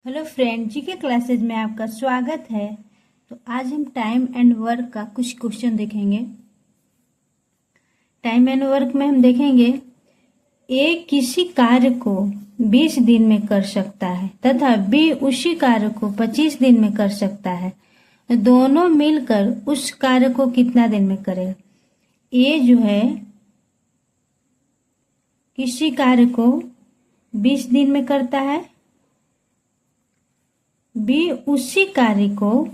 Hello friend, जी के classes में आपका स्वागत है। तो आज हम टाइम एंड वर्क का कुछ क्वेश्चन देखेंगे। टाइम एंड वर्क में हम देखेंगे ए किसी कार्य को 20 दिन में कर सकता है तथा बी उसी कार्य को 25 दिन में कर सकता है। दोनों मिलकर उस कार्य को कितना दिन में करेगा। ए जो है किसी कार्य को 20 दिन में करता है, बी उसी कार्य को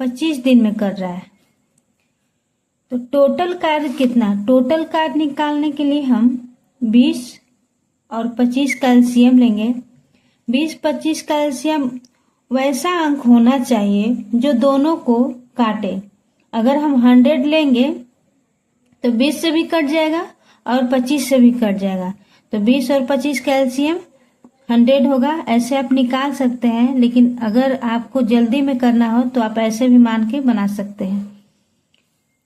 25 दिन में कर रहा है। तो टोटल कार्य कितना, टोटल कार्य निकालने के लिए हम 20 और 25 का एलसीएम लेंगे। 20-25 का एलसीएम वैसा अंक होना चाहिए जो दोनों को काटे। अगर हम 100 लेंगे तो 20 से भी कट जाएगा और 25 से भी कट जाएगा। तो 20 और 25 का एलसीएम 100 होगा। ऐसे आप निकाल सकते हैं, लेकिन अगर आपको जल्दी में करना हो तो आप ऐसे भी मान के बना सकते हैं।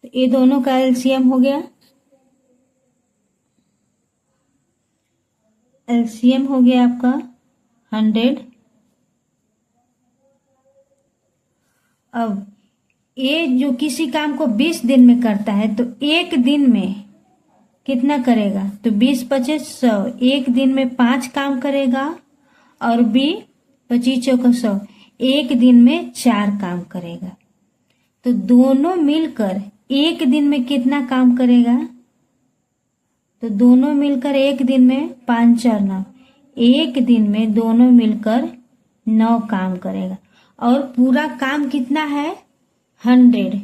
तो ये दोनों का एलसीएम हो गया, एलसीएम हो गया आपका 100। अब ये जो किसी काम को 20 दिन में करता है तो एक दिन में कितना करेगा, तो 20-25 100, एक दिन में 5 काम करेगा। और बी 25-4 100, एक दिन में 4 काम करेगा। तो दोनों मिलकर एक दिन में कितना काम करेगा, तो दोनों मिलकर एक दिन में 5-4 9, एक दिन में दोनों मिलकर 9 काम करेगा। और पूरा काम कितना है 100,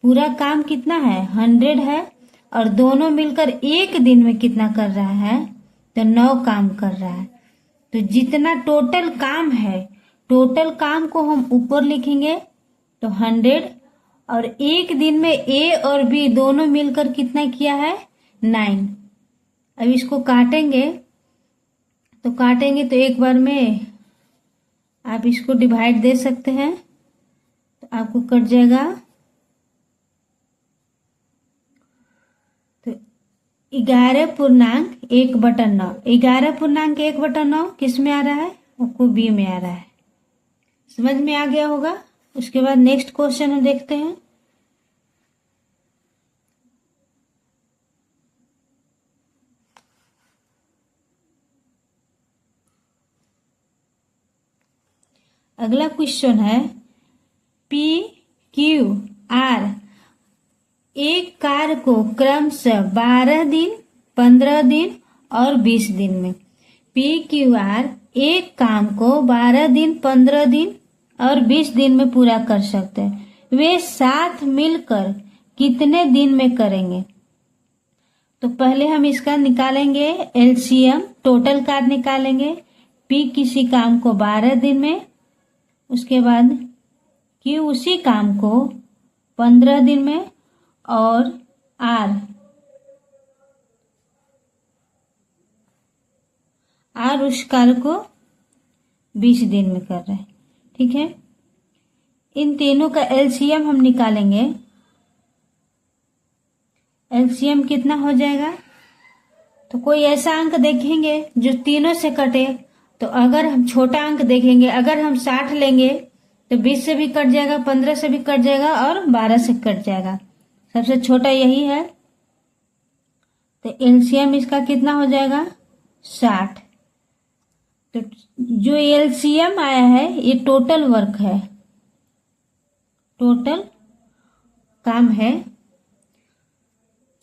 पूरा काम कितना है 100 है। और दोनों मिलकर एक दिन में कितना कर रहा है, तो 9 काम कर रहा है। तो जितना टोटल काम है, टोटल काम को हम ऊपर लिखेंगे तो 100, और एक दिन में ए और बी दोनों मिलकर कितना किया है 9। अब इसको काटेंगे तो एक बार में आप इसको डिवाइड दे सकते हैं, तो आपको कट जाएगा। तो 11.1/9, 11.1/9 किस में आ रहा है, आपको बी में आ रहा है। समझ में आ गया होगा। उसके बाद नेक्स्ट क्वेश्चन हम देखते हैं। अगला क्वेश्चन है पी क्यू आर एक कार्य को क्रमशः 12 दिन, 15 दिन और 20 दिन में, पी क्यू आर एक काम को 12 दिन, 15 दिन और 20 दिन में पूरा कर सकते हैं। वे साथ मिलकर कितने दिन में करेंगे। तो पहले हम इसका निकालेंगे एलसीएम, टोटल कार्य निकालेंगे। पी किसी काम को 12 दिन में, उसके बाद क्यू उसी काम को 15 दिन में, और आर उस कार्य को 20 दिन में कर रहे हैं। ठीक है, इन तीनों का एलसीएम हम निकालेंगे। एलसीएम कितना हो जाएगा, तो कोई ऐसा अंक देखेंगे जो तीनों से कटे। तो अगर हम छोटा अंक देखेंगे, अगर हम 60 लेंगे तो 20 से भी कट जाएगा, 15 से भी कट जाएगा और 12 से कट जाएगा। सबसे छोटा यही है। तो एलसीएम इसका कितना हो जाएगा 60। तो जो एलसीएम आया है ये टोटल वर्क है, टोटल काम है।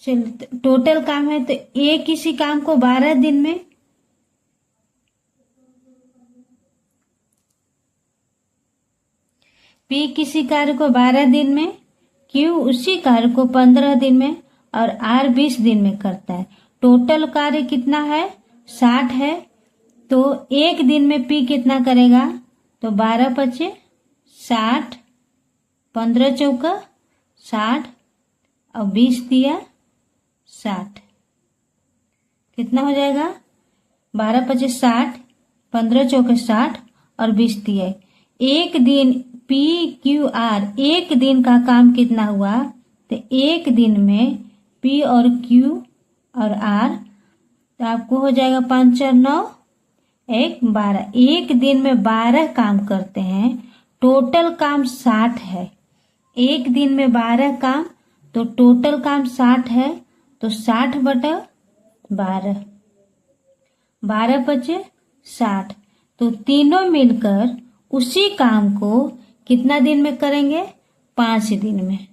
चल टोटल काम है। तो ए किसी काम को 12 दिन में, पी किसी कार्य को 12 दिन में, क्यू उसी कार्य को 15 दिन में और आर 20 दिन में करता है। टोटल कार्य कितना है 60 है। तो एक दिन में पी कितना करेगा, तो 12-25 60, 15-4 60 और 20 दिया 60, कितना हो जाएगा 12-25 60, 15-4 60 और 20 दिया। एक दिन पी क्यू आर एक दिन का काम कितना हुआ, तो एक दिन में पी और क्यू और आर, तो आपको हो जाएगा 5-4 9, एक 12, एक दिन में 12 काम करते हैं, टोटल काम 60 है। एक दिन में 12 काम तो टोटल काम 60 है, तो 60/12, 12 बचे 60। तो तीनों मिलकर उसी काम को कितना दिन में करेंगे? 5 दिन में।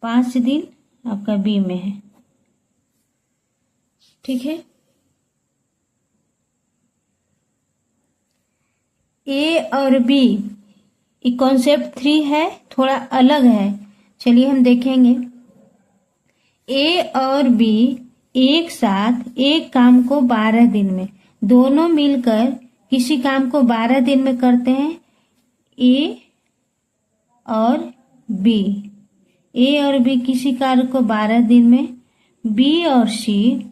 5 दिन आपका बी में है, ठीक है। ए और बी, ये कॉन्सेप्ट 3 है, थोड़ा अलग है, चलिए हम देखेंगे। ए और बी एक साथ एक काम को 12 दिन में, दोनों मिलकर किसी काम को 12 दिन में करते हैं। ए और बी, ए और बी किसी कार्य को 12 दिन में, बी और सी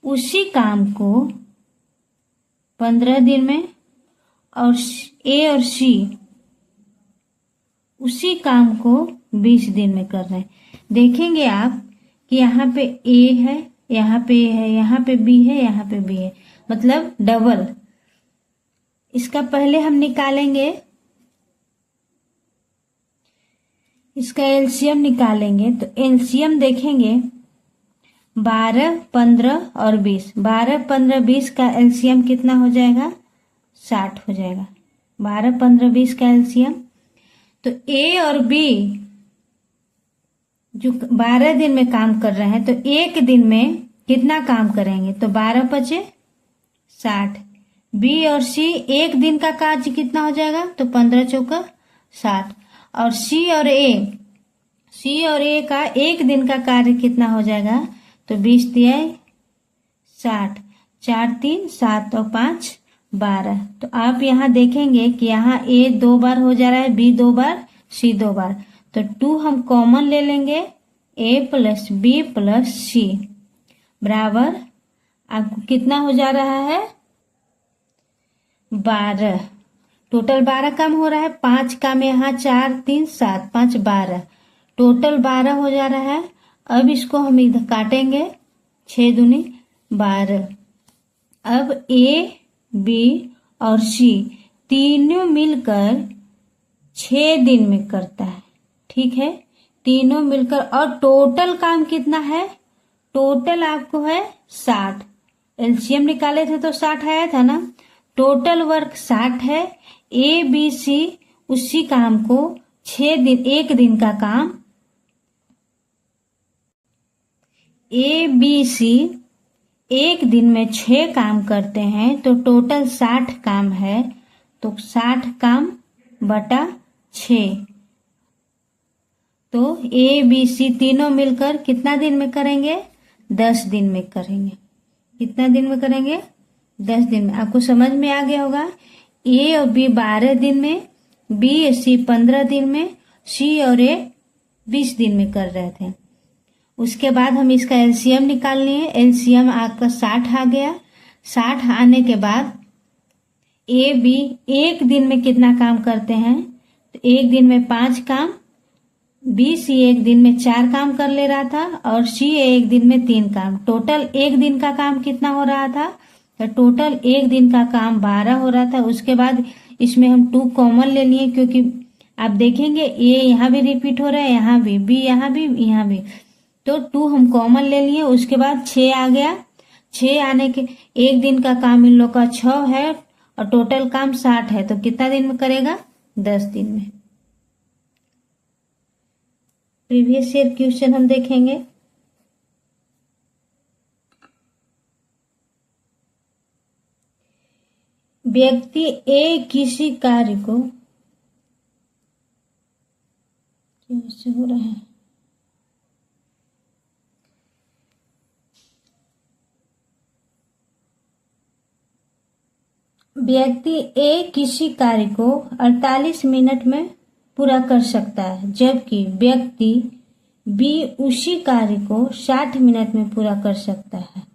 उसी काम को 15 दिन में, और ए और सी उसी काम को 20 दिन में कर रहे हैं। देखेंगे आप कि यहाँ पे ए है, यहाँ पे ए है, यहाँ पे बी है, यहाँ पे बी है, मतलब डबल। इसका पहले हम निकालेंगे, इसका एलसीएम निकालेंगे। तो एलसीएम देखेंगे 12, 15 और 20, 12, 15, 20 का एलसीएम कितना हो जाएगा? 60 हो जाएगा। 12, 15, 20 का एलसीएम। तो ए और बी जो 12 दिन में काम कर रहे हैं, तो एक दिन में कितना काम करेंगे? तो 12 बचे 60। बी और सी एक दिन का कार्य कितना हो जाएगा? तो 15 चौका 60। और सी और ए का एक दिन का कार्य कितना हो जाएगा? तो 20 दिया 60, 4 3 7 और 5 12। तो आप यहाँ देखेंगे कि यहाँ ए 2 बार हो जा रहा है, बी 2 बार, सी 2 बार। तो 2 हम कॉमन ले लेंगे, ए प्लस बी प्लस सी बराबर आपको कितना हो जा रहा है? 12। टोटल 12 काम हो रहा है, 5 काम यहाँ, 4 3 7 5 12, टोटल 12 हो जा रहा है। अब इसको हम इधर काटेंगे, 6 दूनी 12। अब ए बी और सी तीनों मिलकर 6 दिन में करता है, ठीक है, तीनों मिलकर। और टोटल काम कितना है? टोटल आपको है 60। एलसीएम निकाले थे तो 60 आया था ना, टोटल वर्क 60 है। ए बी सी उसी काम को 6 दिन, एक दिन का काम ए बी सी एक दिन में 6 काम करते हैं, तो टोटल 60 काम है। तो 60 काम बटा 6, तो ए बी सी तीनों मिलकर कितना दिन में करेंगे? 10 दिन में करेंगे। कितना दिन में करेंगे? 10 दिन में। आपको समझ में आ गया होगा। ए और बी 12 दिन में, बी और सी 15 दिन में, सी और ए 20 दिन में कर रहे थे। उसके बाद हम इसका एलसीएम निकाल लिए। एलसीएम आपका 60 आ गया। 60 आने के बाद ए बी एक दिन में कितना काम करते हैं? तो एक दिन में 5 काम, बी सी एक दिन में 4 काम कर ले रहा था, और सी एक दिन में 3 काम। टोटल एक दिन का काम कितना हो रहा था? तो टोटल एक दिन का काम 12 हो रहा था। उसके बाद इसमें हम 2 कॉमन ले लिए, क्योंकि आप देखेंगे ए यहाँ भी रिपीट हो रहा है, यहाँ भी, बी यहाँ भी, यहाँ भी, तो 2 हम कॉमन ले लिए। उसके बाद 6 आ गया। 6 आने के एक दिन का काम इन लोग का 6 है, और टोटल काम 60 है, तो कितना दिन में करेगा? 10 दिन में। प्रीवियस ईयर क्वेश्चन हम देखेंगे। व्यक्ति ए किसी कार्य को, कैसे हो रहा है? व्यक्ति ए किसी कार्य को 48 मिनट में पूरा कर सकता है, जबकि व्यक्ति बी उसी कार्य को 60 मिनट में पूरा कर सकता है।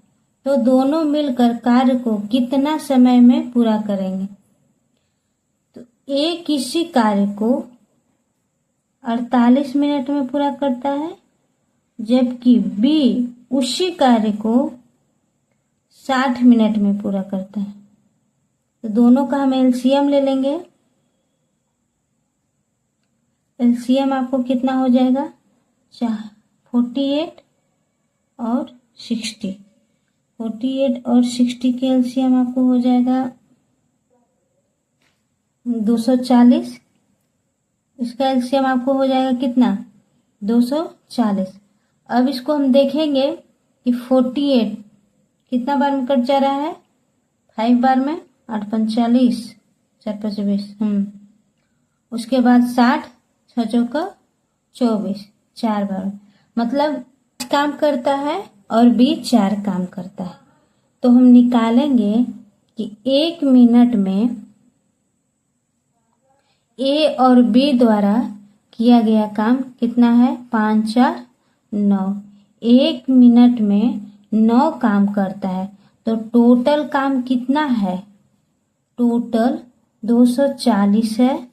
तो दोनों मिलकर कार्य को कितना समय में पूरा करेंगे? तो ए किसी कार्य को 48 मिनट में पूरा करता है, जबकि बी उसी कार्य को 60 मिनट में पूरा करता है। तो दोनों का हम एलसीएम ले लेंगे। एलसीएम आपको कितना हो जाएगा, 48 और 60। 48 और 60 के एलसीएम आपको हो जाएगा 240। इसका एलसीएम आपको हो जाएगा कितना, 240। अब इसको हम देखेंगे कि 48 कितना बार में कट जा रहा है, 5 बार में, 8 5 40, 4 5 20। उसके बाद 60, 6 चौका 24, 4 बार में। मतलब काम करता है और बी 4 काम करता है। तो हम निकालेंगे कि 1 मिनट में ए और बी द्वारा किया गया काम कितना है, 5 4 9। 1 मिनट में 9 काम करता है। तो टोटल काम कितना है, टोटल 240 है।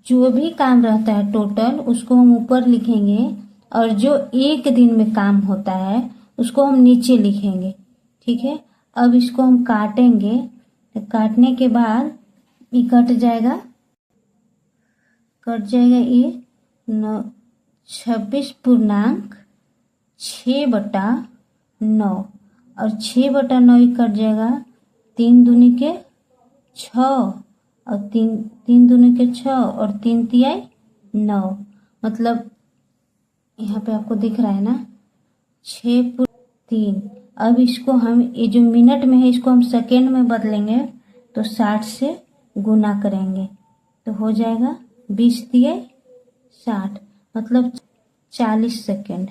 जो भी काम रहता है टोटल उसको हम ऊपर लिखेंगे और जो एक दिन में काम होता है उसको हम नीचे लिखेंगे। ठीक है, अब इसको हम काटेंगे। तो काटने के बाद ये कट जाएगा ये 26.6/9 और 6/9 ही कट जाएगा। 3 दूनी के 6 और 3 दूनी के 6 और 3 तिहाई 9। मतलब यहाँ पे आपको दिख रहा है ना, 6/3। अब इसको हम ये जो मिनट में है इसको हम सेकेंड में बदलेंगे तो 60 से गुना करेंगे तो हो जाएगा 20 तिहाई 60, मतलब 40 सेकेंड।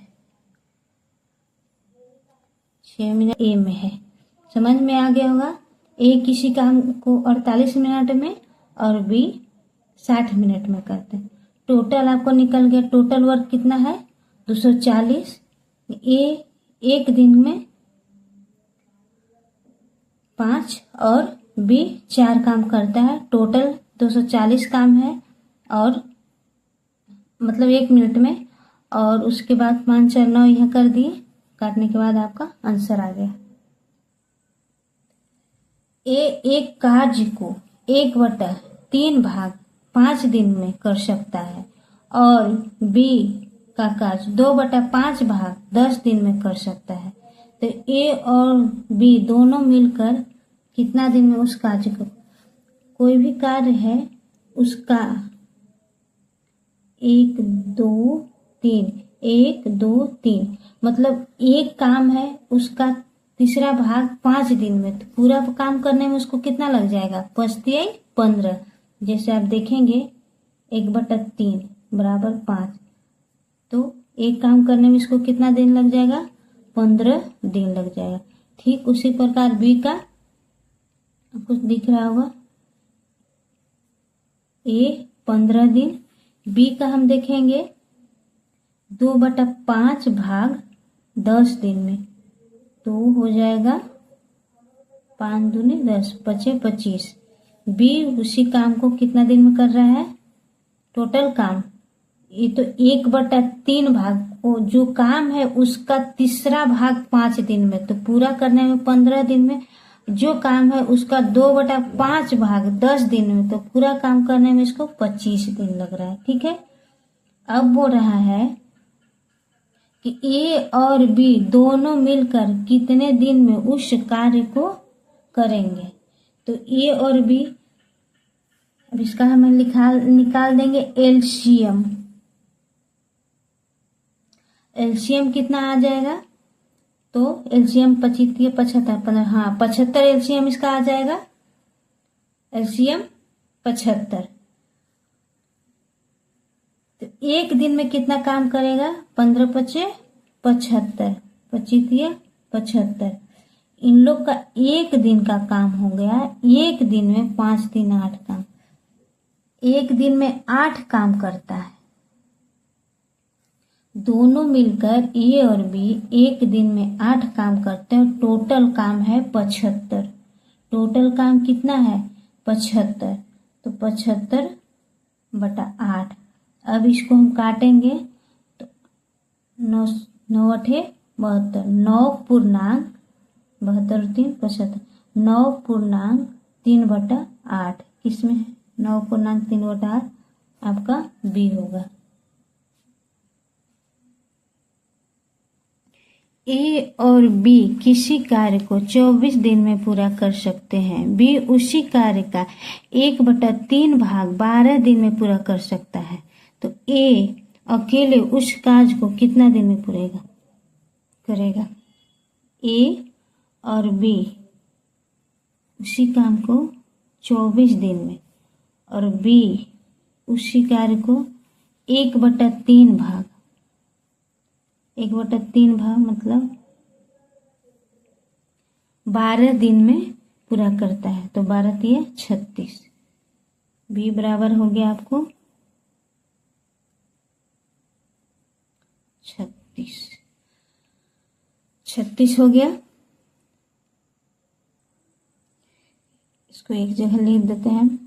6 मिनट ए में है, समझ में आ गया होगा। ए किसी काम को 48 मिनट में और बी 60 मिनट में करते हैं। टोटल आपको निकल गया, टोटल वर्क कितना है 240। ए एक दिन में 5 और बी 4 काम करता है। टोटल 240 काम है और मतलब 1 मिनट में। और उसके बाद 5 4 9 यहाँ कर दिए, काटने के बाद आपका आंसर आ गया। ए एक कार्य को 1/3 भाग 5 दिन में कर सकता है और बी का कार्य 2/5 भाग 10 दिन में कर सकता है। तो ए और बी दोनों मिलकर कितना दिन में उस कार्य को, कोई भी कार्य है उसका 1 2 3, 1 2 3, मतलब एक काम है उसका तीसरा भाग 5 दिन में। तो पूरा काम करने में उसको कितना लग जाएगा, 5 तिहाई 15। जैसे आप देखेंगे 1/3 बराबर 5, तो एक काम करने में इसको कितना दिन लग जाएगा, 15 दिन लग जाएगा। ठीक उसी प्रकार बी का कुछ दिख रहा होगा, ए 15 दिन, बी का हम देखेंगे 2/5 भाग 10 दिन में, तो हो जाएगा 5 दूनी 10, 5 25। बी उसी काम को कितना दिन में कर रहा है, टोटल काम ये तो 1/3 भाग, वो जो काम है उसका तीसरा भाग 5 दिन में, तो पूरा करने में 15 दिन में। जो काम है उसका 2/5 भाग 10 दिन में, तो पूरा काम करने में इसको 25 दिन लग रहा है। ठीक है, अब बोल रहा है कि ए और बी दोनों मिलकर कितने दिन में उस कार्य को करेंगे। तो ए और बी, अब इसका हमें निकाल देंगे एलसीएम। एलसीएम कितना आ जाएगा, तो एलसीएम 25 75, हाँ 75 एलसीएम इसका आ जाएगा, एलसीएम 75। तो एक दिन में कितना काम करेगा, 15 5 75, 25 75। इन लोग का एक दिन का काम हो गया, एक दिन में 5 3 8 काम, एक दिन में 8 काम करता है। दोनों मिलकर ए और बी एक दिन में 8 काम करते हैं। टोटल काम है 75। टोटल काम कितना है, 75, तो 75/8। अब इसको हम काटेंगे तो 9 9 8 72, 9 पूर्णांक 72 3 75, 9.3/8 किसमें है? 9.3/8 आपका बी होगा। ए और बी किसी कार्य को 24 दिन में पूरा कर सकते हैं। बी उसी कार्य का 1/3 भाग 12 दिन में पूरा कर सकता है। तो ए अकेले उस कार्य को कितना दिन में पूरा करेगा? ए और बी उसी काम को 24 दिन में, और बी उसी कार्य को 1/3 भाग, 1/3 भाग मतलब 12 दिन में पूरा करता है। तो 12 तिया 36, बी बराबर हो गया आपको 36 हो गया। इसको एक जगह लिख देते हैं।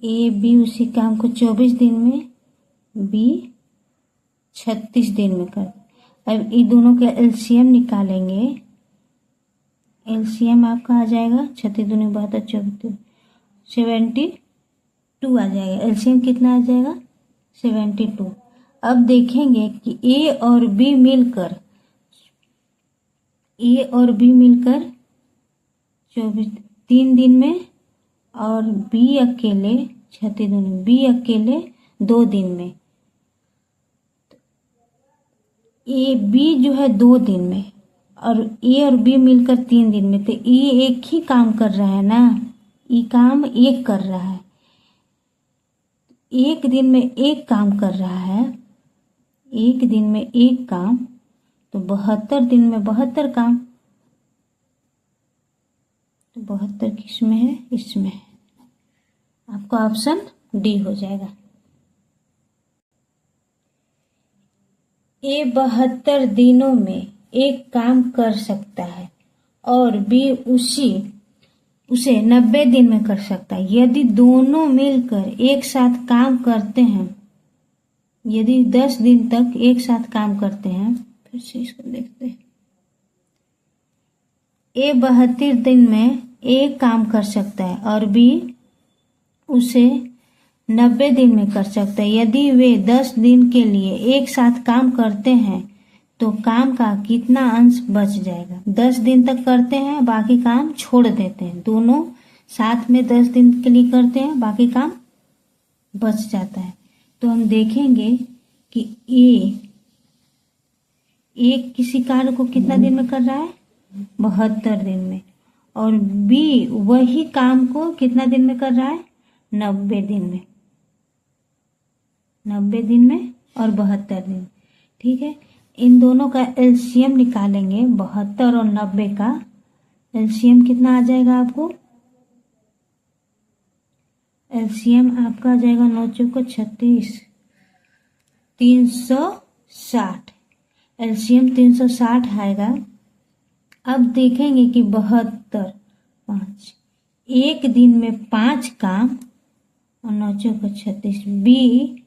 ए बी उसी काम को 24 दिन में, बी 36 दिन में कर। अब ये दोनों का एलसीएम निकालेंगे। एलसीएम आपका आ जाएगा 36 दूनी 72 24 72 आ जाएगा। एलसीएम कितना आ जाएगा? 72। अब देखेंगे कि ए और बी मिलकर 3 दिन में, और बी अकेले 36 दूनी, बी अकेले 2 दिन में। ए बी जो है 2 दिन में, और ए और बी मिलकर 3 दिन में। तो ए एक ही काम कर रहा है ना, ये काम एक कर रहा है, एक दिन में एक काम कर रहा है, एक दिन में एक काम, तो 72 दिन में 72 काम। तो 72 किसमें है? इसमें है। आपका ऑप्शन डी हो जाएगा। ए 72 दिनों में एक काम कर सकता है और बी उसे 90 दिन में कर सकता है। यदि दोनों मिलकर एक साथ काम करते हैं, यदि 10 दिन तक एक साथ काम करते हैं, फिर से इसको देखते हैं। ए 72 दिन में एक काम कर सकता है और बी उसे 90 दिन में कर सकता है। यदि वे 10 दिन के लिए एक साथ काम करते हैं तो काम का कितना अंश बच जाएगा? 10 दिन तक करते हैं, बाकी काम छोड़ देते हैं। दोनों साथ में 10 दिन के लिए करते हैं, बाकी काम बच जाता है। तो हम देखेंगे कि ए किसी कार्य को कितना दिन में कर रहा है? 72 दिन में, और बी वही काम को कितना दिन में कर रहा है? 90 दिन में, 90 दिन में और 72 दिन। ठीक है, इन दोनों का एलसीएम निकालेंगे। 72 और 90 का एलसीएम कितना आ जाएगा आपको? एलसीएम आपका आ जाएगा 9 चौको 36, 360। एलसीएम 360 आएगा। अब देखेंगे कि 72 5, एक दिन में 5 काम, और 9 चौको 36। बी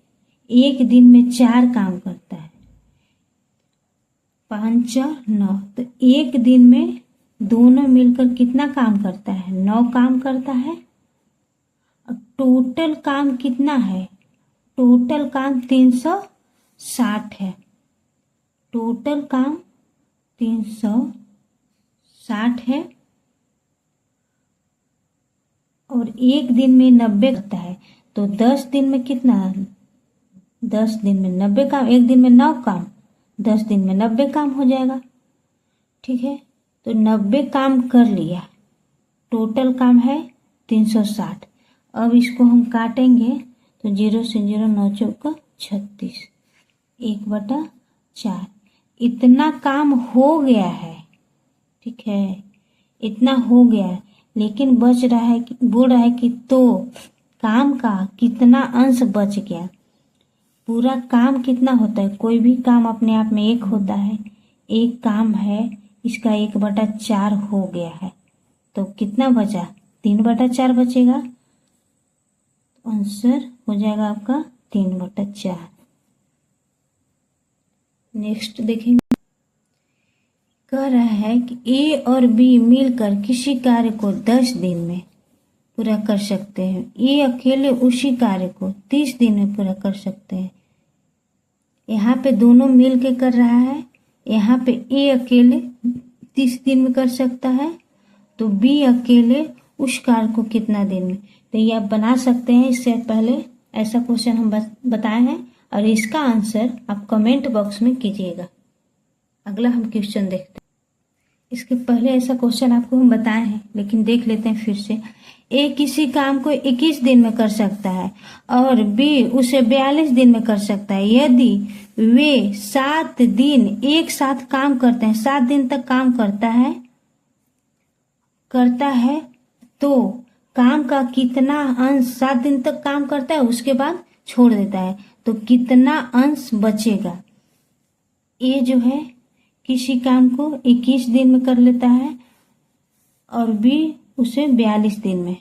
एक दिन में 4 काम करता है, 5 और 9। तो एक दिन में दोनों मिलकर कितना काम करता है? 9 काम करता है। और टोटल काम कितना है? टोटल काम 360 है। टोटल काम 360 है, और एक दिन में 90 करता है। तो 10 दिन में कितना? 10 दिन में 90 काम, एक दिन में 9 काम, 10 दिन में 90 काम हो जाएगा। ठीक है, तो 90 काम कर लिया, टोटल काम है 360। अब इसको हम काटेंगे तो 0 से 0, 9 चौका 36, 1/4। इतना काम हो गया है। ठीक है, इतना हो गया है, लेकिन बच रहा है, बोल रहा है कि तो काम का कितना अंश बच गया। पूरा काम कितना होता है? कोई भी काम अपने आप में एक होता है, एक काम है, इसका 1/4 हो गया है। तो कितना बचा? 3/4 बचेगा। आंसर हो जाएगा आपका 3/4। नेक्स्ट देखेंगे, कह रहा है कि ए और बी मिलकर किसी कार्य को 10 दिन में पूरा कर सकते हैं। ए अकेले उसी कार्य को 30 दिन में पूरा कर सकते हैं। यहाँ पे दोनों मिल के कर रहा है। यहाँ पे ए अकेले 30 दिन में कर सकता है, तो बी अकेले उस कार्य को कितना दिन में। तो ये आप बना सकते हैं। इससे पहले ऐसा क्वेश्चन हम बताए हैं और इसका आंसर आप कमेंट बॉक्स में कीजिएगा। अगला हम क्वेश्चन देखते हैं। इसके पहले ऐसा क्वेश्चन आपको हम बताए हैं, लेकिन देख लेते हैं फिर से। ए किसी काम को 21 दिन में कर सकता है और बी उसे 42 दिन में कर सकता है। यदि वे 7 दिन एक साथ काम करते हैं, 7 दिन तक काम करता है तो काम का कितना अंश 7 दिन तक काम करता है, उसके बाद छोड़ देता है, तो कितना अंश बचेगा। ए जो है किसी काम को 21 दिन में कर लेता है और बी उसे 42 दिन में,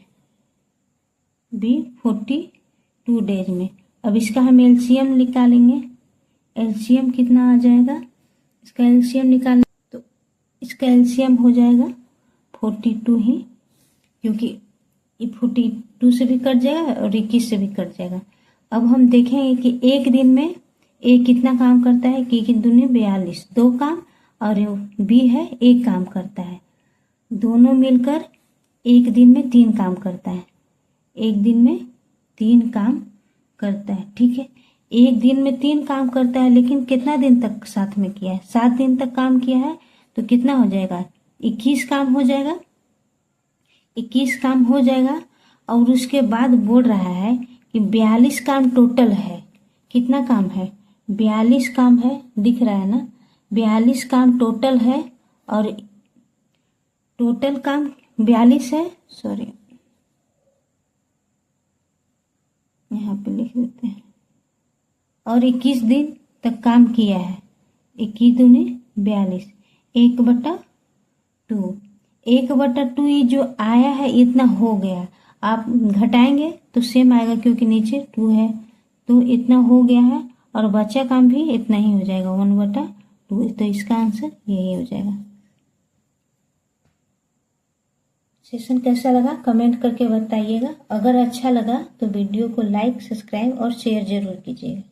बी 42 डेज में। अब इसका हम एलसीएम निकालेंगे। एलसीएम कितना आ जाएगा, इसका एलसीएम निकाल तो इसका एलसीएम हो जाएगा 42 ही, क्योंकि ये 42 से भी कट जाएगा और 21 से भी कट जाएगा। अब हम देखेंगे कि एक दिन में ए कितना काम करता है, कि दूनी 42, 2 काम, और बी है 1 काम करता है। दोनों मिलकर एक दिन में 3 काम करता है। एक दिन में 3 काम करता है, ठीक है। एक दिन में 3 काम करता है, लेकिन कितना दिन तक साथ में किया है, 7 दिन तक काम किया है, तो कितना हो जाएगा, 21 काम हो जाएगा। 21 काम हो जाएगा और उसके बाद बोल रहा है कि 42 काम टोटल है। कितना काम है, 42 काम है, दिख रहा है ना, 42 काम टोटल है और टोटल काम 42 है, सॉरी यहाँ पे लिख देते हैं, और 21 दिन तक काम किया है। 21 दूनी 42, 1/2, 1/2 ये जो आया है इतना हो गया। आप घटाएंगे तो सेम आएगा, क्योंकि नीचे 2 है, तो इतना हो गया है और बचा काम भी इतना ही हो जाएगा, 1/2। तो इसका आंसर यही हो जाएगा। सेशन कैसा लगा कमेंट करके बताइएगा। अगर अच्छा लगा तो वीडियो को लाइक, सब्सक्राइब और शेयर जरूर कीजिएगा।